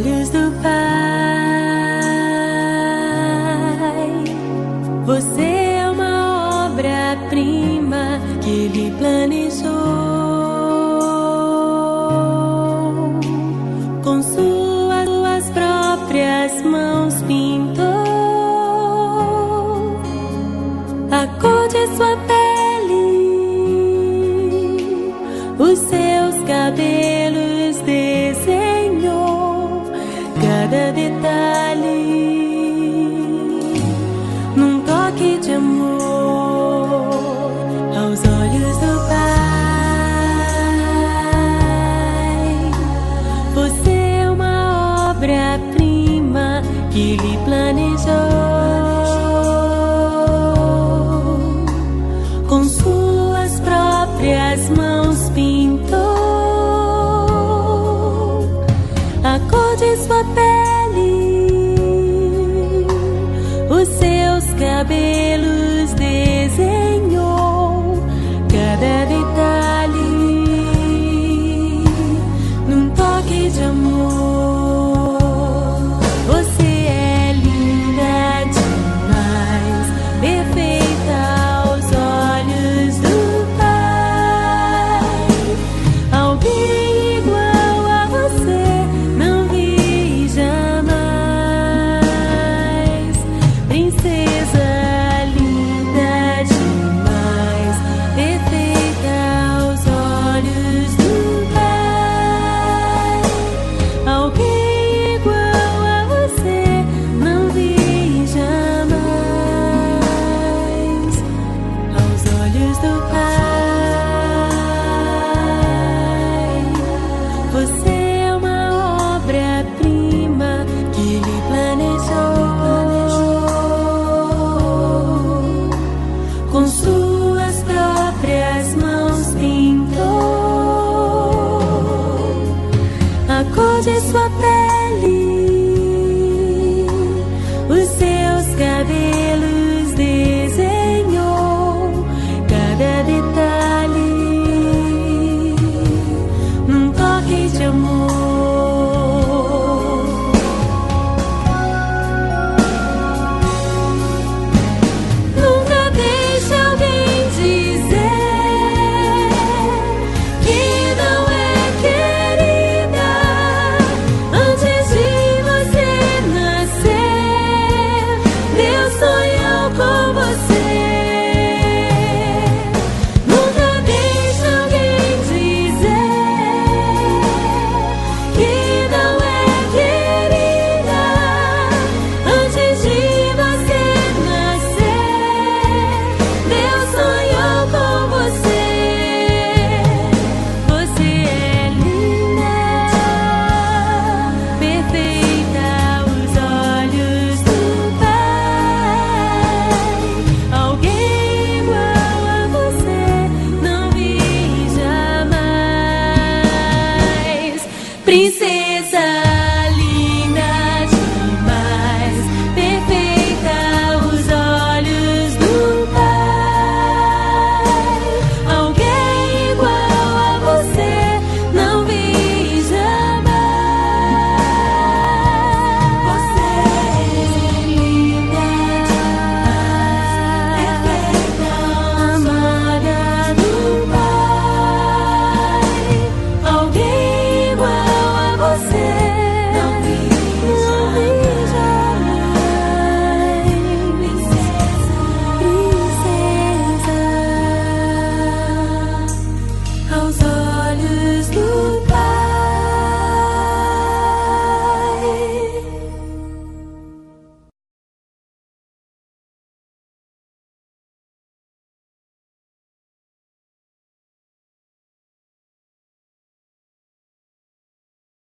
olhos do Pai. Você é uma obra-prima que Ele planejou. Com suas próprias mãos pintou a cor de sua pele, os seus cabelos desenhou cada detalhe num toque de amor aos olhos do Pai. Você é uma obra-prima que Ele planejou. Com suas próprias mãos pintou a cor de sua pele, os seus cabelos